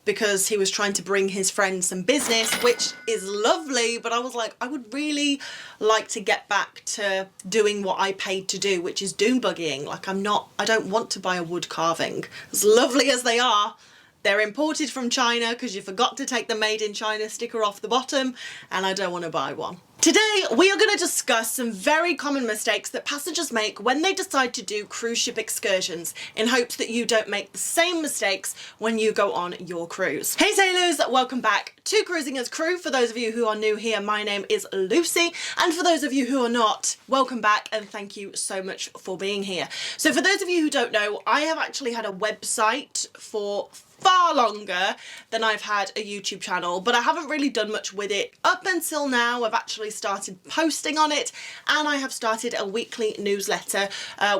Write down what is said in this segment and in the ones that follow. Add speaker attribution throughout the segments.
Speaker 1: because he was trying to bring his friend some business, which is lovely, but I was like, I would really like to get back to doing what I paid to do, which is dune buggying. Like I don't want to buy a wood carving. As lovely as they are, they're imported from China because you forgot to take the Made in China sticker off the bottom, and I don't want to buy one. Today, we are going to discuss some very common mistakes that passengers make when they decide to do cruise ship excursions, in hopes that you don't make the same mistakes when you go on your cruise. Hey sailors, welcome back to Cruising as Crew. For those of you who are new here, my name is Lucy, and for those of you who are not, welcome back and thank you so much for being here. So for those of you who don't know, I have actually had a website for far longer than I've had a YouTube channel, but I haven't really done much with it up until now. I've actually started posting on it, and I have started a weekly newsletter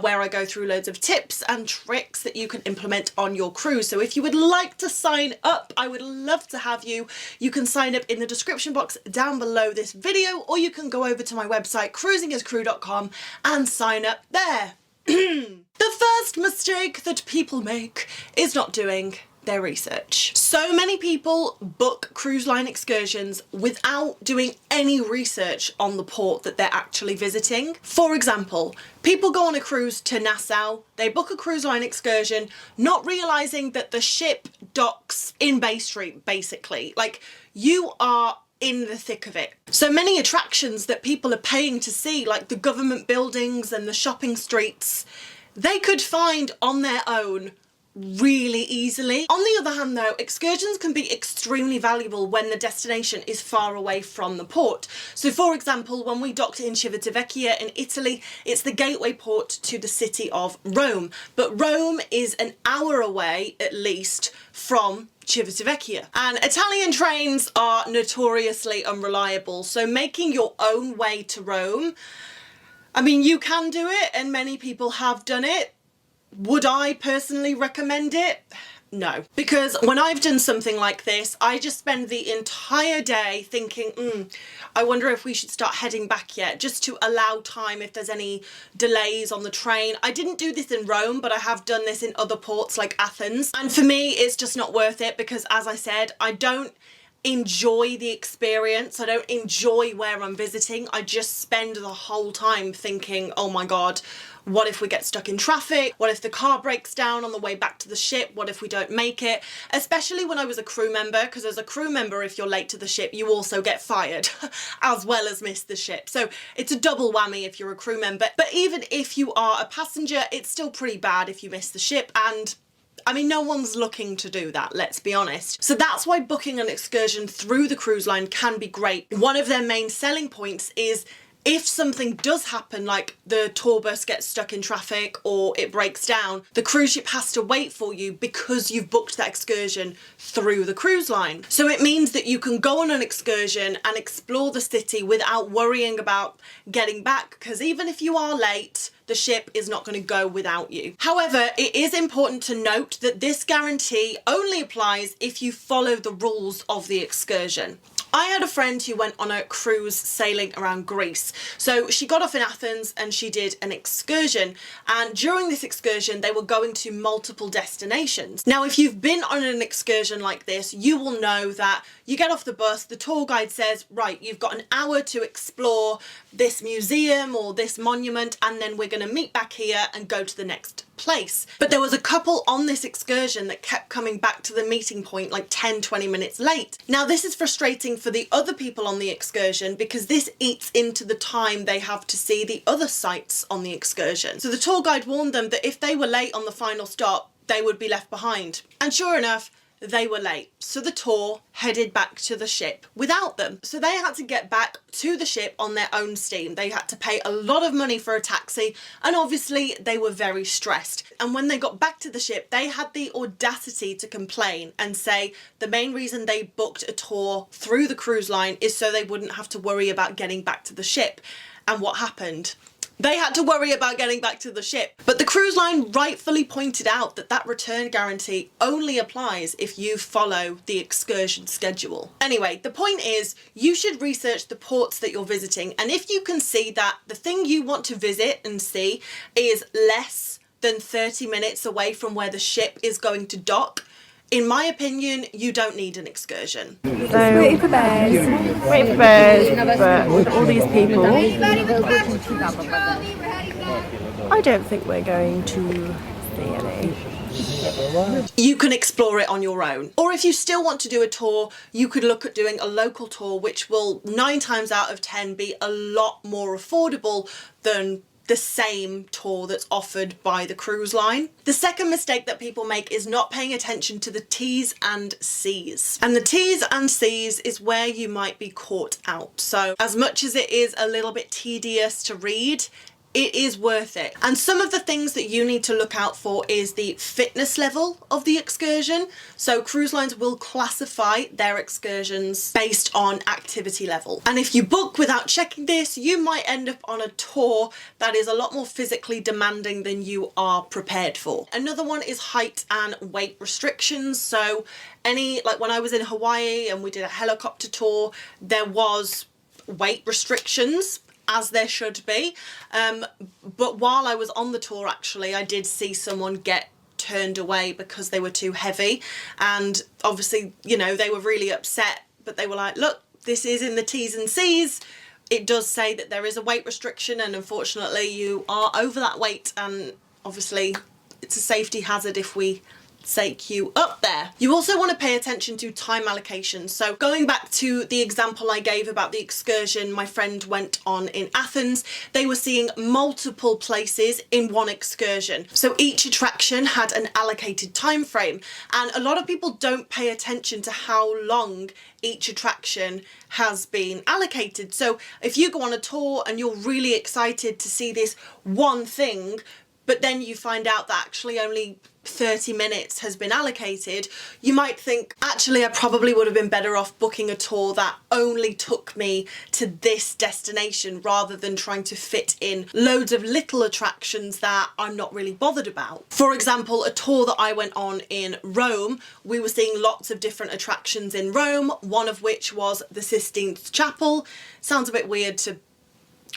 Speaker 1: where I go through loads of tips and tricks that you can implement on your cruise. So if you would like to sign up, I would love to have you. You can sign up in the description box down below this video, or you can go over to my website cruisingascrew.com and sign up there. The first mistake that people make is not doing their research. So many people book cruise line excursions without doing any research on the port that they're actually visiting. For example, people go on a cruise to Nassau, they book a cruise line excursion, not realizing that the ship docks in Bay Street, basically. Like, you are in the thick of it. So many attractions that people are paying to see, like the government buildings and the shopping streets, they could find on their own really easily. On the other hand though, excursions can be extremely valuable when the destination is far away from the port. So for example, when we docked in Civitavecchia in Italy, it's the gateway port to the city of Rome. But Rome is an hour away at least from Civitavecchia. And Italian trains are notoriously unreliable, so making your own way to Rome, I mean, you can do it and many people have done it. Would I personally recommend it? No. Because when I've done something like this, I just spend the entire day thinking, I wonder if we should start heading back yet, just to allow time if there's any delays on the train. I didn't do this in Rome, but I have done this in other ports like Athens. And for me, it's just not worth it because, as I said, I don't enjoy the experience. I don't enjoy where I'm visiting. I just spend the whole time thinking, oh my God, what if we get stuck in traffic? What if the car breaks down on the way back to the ship? What if we don't make it? Especially when I was a crew member, because as a crew member, if you're late to the ship, you also get fired as well as miss the ship. So it's a double whammy if you're a crew member. But even if you are a passenger, it's still pretty bad if you miss the ship, and I mean, no one's looking to do that, let's be honest. So that's why booking an excursion through the cruise line can be great. One of their main selling points is if something does happen, like the tour bus gets stuck in traffic or it breaks down, the cruise ship has to wait for you because you've booked that excursion through the cruise line. So it means that you can go on an excursion and explore the city without worrying about getting back, because even if you are late, the ship is not going to go without you. However, it is important to note that this guarantee only applies if you follow the rules of the excursion. I had a friend who went on a cruise sailing around Greece. So she got off in Athens and she did an excursion. And during this excursion, they were going to multiple destinations. Now, if you've been on an excursion like this, you will know that you get off the bus, the tour guide says, right, you've got an hour to explore this museum or this monument, and then we're going to meet back here and go to the next place. But there was a couple on this excursion that kept coming back to the meeting point like 10-20 minutes late. Now this is frustrating for the other people on the excursion because this eats into the time they have to see the other sites on the excursion. So the tour guide warned them that if they were late on the final stop, they would be left behind. And sure enough, they were late. So the tour headed back to the ship without them. So they had to get back to the ship on their own steam. They had to pay a lot of money for a taxi, and obviously they were very stressed. And when they got back to the ship, they had the audacity to complain and say the main reason they booked a tour through the cruise line is so they wouldn't have to worry about getting back to the ship. And what happened? They had to worry about getting back to the ship. But the cruise line rightfully pointed out that that return guarantee only applies if you follow the excursion schedule. Anyway, the point is you should research the ports that you're visiting, and if you can see that the thing you want to visit and see is less than 30 minutes away from where the ship is going to dock, in my opinion, you don't need an excursion.
Speaker 2: So, waiting for bears, but with all these people, I don't think we're going to see any.
Speaker 1: You can explore it on your own. Or if you still want to do a tour, you could look at doing a local tour, which will 9 times out of 10 be a lot more affordable than the same tour that's offered by the cruise line. The second mistake that people make is not paying attention to the T's and C's. And the T's and C's is where you might be caught out. So as much as it is a little bit tedious to read, it is worth it. And some of the things that you need to look out for is the fitness level of the excursion. So cruise lines will classify their excursions based on activity level. And if you book without checking this, you might end up on a tour that is a lot more physically demanding than you are prepared for. Another one is height and weight restrictions. So like when I was in Hawaii and we did a helicopter tour, there was weight restrictions, as there should be, but while I was on the tour, actually, I did see someone get turned away because they were too heavy, and obviously, you know, they were really upset, but they were like, look, this is in the T's and C's. It does say that there is a weight restriction, and unfortunately you are over that weight, and obviously it's a safety hazard if we take you up there. You also want to pay attention to time allocation. So going back to the example I gave about the excursion my friend went on in Athens, they were seeing multiple places in one excursion. So each attraction had an allocated time frame, and a lot of people don't pay attention to how long each attraction has been allocated. So if you go on a tour and you're really excited to see this one thing, but then you find out that actually only 30 minutes has been allocated, you might think, actually, I probably would have been better off booking a tour that only took me to this destination rather than trying to fit in loads of little attractions that I'm not really bothered about. For example, a tour that I went on in Rome, we were seeing lots of different attractions in Rome, one of which was the Sistine Chapel. Sounds a bit weird to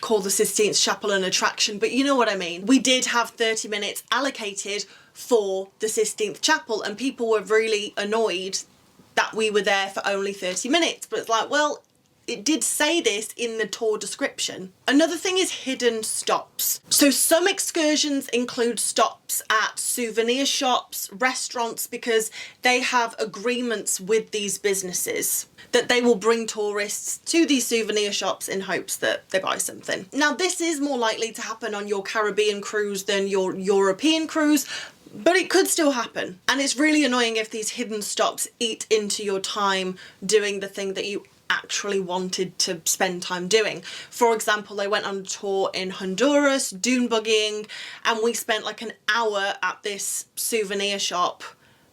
Speaker 1: call the Sistine Chapel an attraction, but you know what I mean. We did have 30 minutes allocated for the Sistine Chapel, and people were really annoyed that we were there for only 30 minutes, but it's like, well, it did say this in the tour description. Another thing is hidden stops. So some excursions include stops at souvenir shops, restaurants, because they have agreements with these businesses that they will bring tourists to these souvenir shops in hopes that they buy something. Now, this is more likely to happen on your Caribbean cruise than your European cruise, but it could still happen. And it's really annoying if these hidden stops eat into your time doing the thing that you actually wanted to spend time doing. For example, I went on a tour in Honduras, dune buggying, and we spent like an hour at this souvenir shop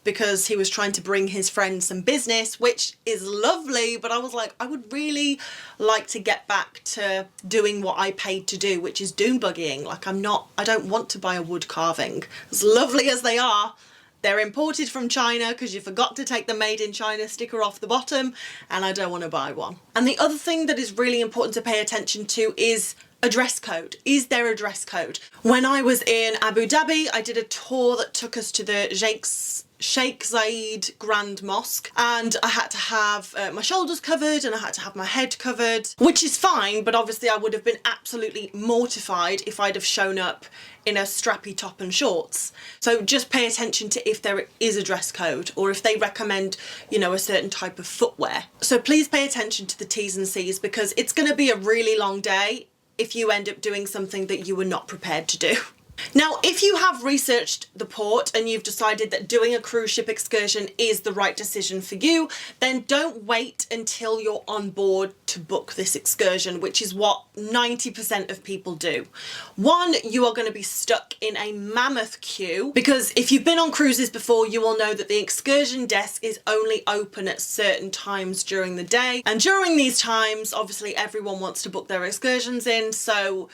Speaker 1: because he was trying to bring his friend some business, which is lovely, but I was like, I would really like to get back to doing what I paid to do, which is dune buggying. Like I don't want to buy a wood carving. As lovely as they are, they're imported from China because you forgot to take the made in China sticker off the bottom, and I don't want to buy one. And the other thing that is really important to pay attention to is a dress code. Is there a dress code? When I was in Abu Dhabi, I did a tour that took us to the Sheikh Zayed Grand Mosque, and I had to have my shoulders covered and I had to have my head covered, which is fine, but obviously I would have been absolutely mortified if I'd have shown up in a strappy top and shorts. So just pay attention to if there is a dress code or if they recommend, you know, a certain type of footwear. So please pay attention to the T's and C's, because it's going to be a really long day if you end up doing something that you were not prepared to do. Now, if you have researched the port and you've decided that doing a cruise ship excursion is the right decision for you, then don't wait until you're on board to book this excursion, which is what 90% of people do. One, you are going to be stuck in a mammoth queue, because if you've been on cruises before, you will know that the excursion desk is only open at certain times during the day. And during these times, obviously everyone wants to book their excursions in, so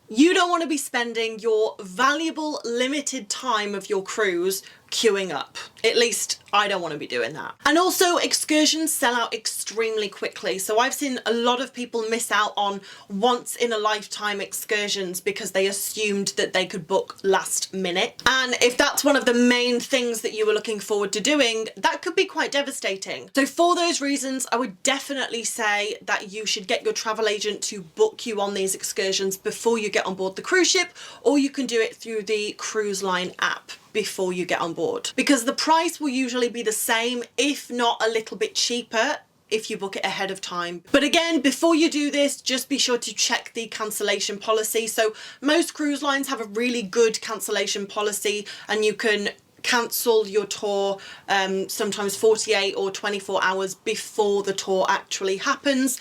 Speaker 1: You don't want to be spending your valuable limited time of your cruise queuing up. At least I don't want to be doing that. And also, excursions sell out extremely quickly. So I've seen a lot of people miss out on once in a lifetime excursions because they assumed that they could book last minute. And if that's one of the main things that you were looking forward to doing, that could be quite devastating. So for those reasons, I would definitely say that you should get your travel agent to book you on these excursions before you get on board the cruise ship, or you can do it through the cruise line app before you get on board, because the price will usually be the same, if not a little bit cheaper, if you book it ahead of time. But again, before you do this, just be sure to check the cancellation policy. So most cruise lines have a really good cancellation policy, and you can cancel your tour sometimes 48 or 24 hours before the tour actually happens.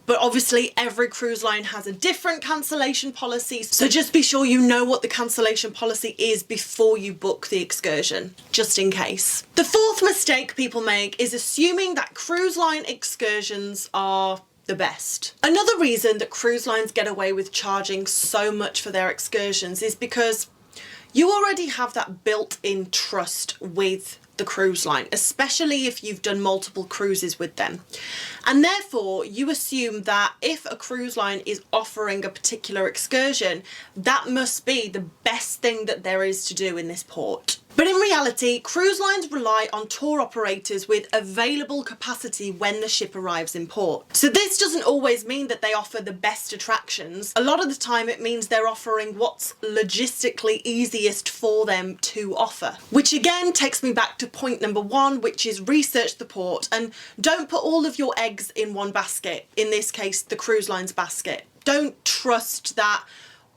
Speaker 1: But obviously every cruise line has a different cancellation policy, so just be sure you know what the cancellation policy is before you book the excursion, just in case. The fourth mistake people make is assuming that cruise line excursions are the best. Another reason that cruise lines get away with charging so much for their excursions is because you already have that built-in trust with the cruise line, especially if you've done multiple cruises with them. And therefore, you assume that if a cruise line is offering a particular excursion, that must be the best thing that there is to do in this port. But in reality, cruise lines rely on tour operators with available capacity when the ship arrives in port. So this doesn't always mean that they offer the best attractions. A lot of the time it means they're offering what's logistically easiest for them to offer. Which again takes me back to point number one, which is research the port, and don't put all of your eggs in one basket, in this case the cruise line's basket. Don't trust that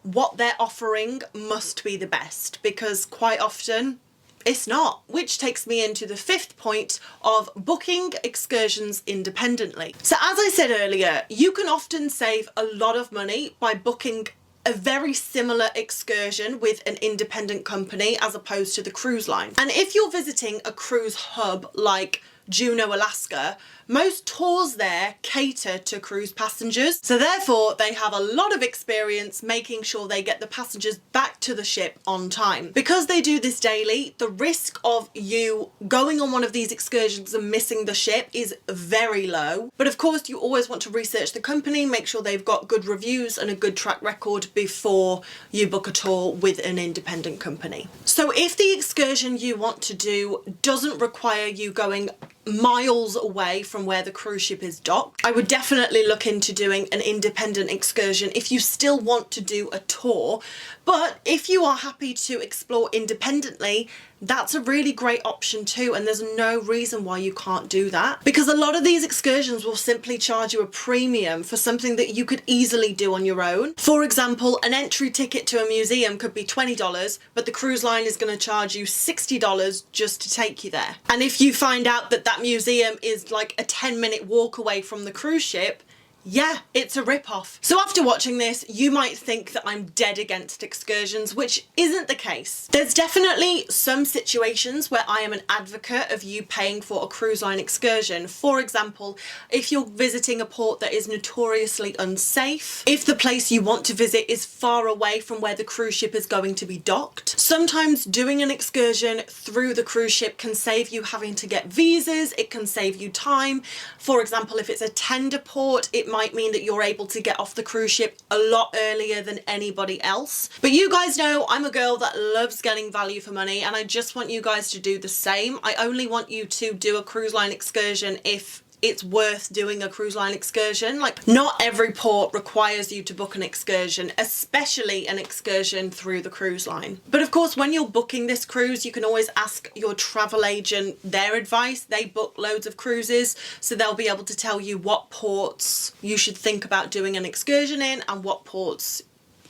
Speaker 1: what they're offering must be the best, because quite often it's not. Which takes me into the fifth point of booking excursions independently. So as I said earlier, you can often save a lot of money by booking a very similar excursion with an independent company as opposed to the cruise line. And if you're visiting a cruise hub like Juneau, Alaska, most tours there cater to cruise passengers, so therefore they have a lot of experience making sure they get the passengers back to the ship on time. Because they do this daily, the risk of you going on one of these excursions and missing the ship is very low. But of course, you always want to research the company, make sure they've got good reviews and a good track record before you book a tour with an independent company. So if the excursion you want to do doesn't require you going miles away from where the cruise ship is docked, I would definitely look into doing an independent excursion if you still want to do a tour. But if you are happy to explore independently, that's a really great option too, and there's no reason why you can't do that, because a lot of these excursions will simply charge you a premium for something that you could easily do on your own. For example, an entry ticket to a museum could be $20, but the cruise line is going to charge you $60 just to take you there. And if you find out that that museum is like a 10-minute walk away from the cruise ship, yeah, it's a rip-off. So after watching this, you might think that I'm dead against excursions, which isn't the case. There's definitely some situations where I am an advocate of you paying for a cruise line excursion. For example, if you're visiting a port that is notoriously unsafe, if the place you want to visit is far away from where the cruise ship is going to be docked. Sometimes doing an excursion through the cruise ship can save you having to get visas, it can save you time. For example, if it's a tender port, it might mean that you're able to get off the cruise ship a lot earlier than anybody else. But you guys know I'm a girl that loves getting value for money, and I just want you guys to do the same. I only want you to do a cruise line excursion if it's worth doing a cruise line excursion. Like, not every port requires you to book an excursion, especially an excursion through the cruise line. But of course, when you're booking this cruise, you can always ask your travel agent their advice. They book loads of cruises, so they'll be able to tell you what ports you should think about doing an excursion in and what ports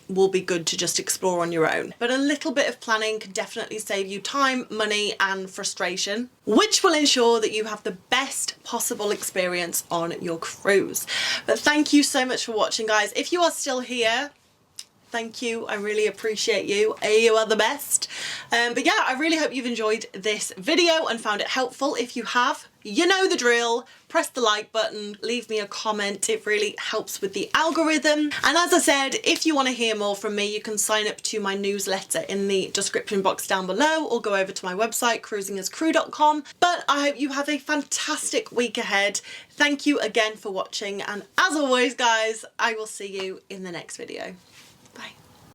Speaker 1: will be good to just explore on your own. But a little bit of planning can definitely save you time, money, and frustration, which will ensure that you have the best possible experience on your cruise. But thank you so much for watching, guys. If you are still here, Thank you. I really appreciate you. You are the best. But yeah, I really hope you've enjoyed this video and found it helpful. If you have, you know the drill. Press the like button, leave me a comment. It really helps with the algorithm. And as I said, if you want to hear more from me, you can sign up to my newsletter in the description box down below, or go over to my website, cruisingascrew.com. But I hope you have a fantastic week ahead. Thank you again for watching. And as always, guys, I will see you in the next video. Bye.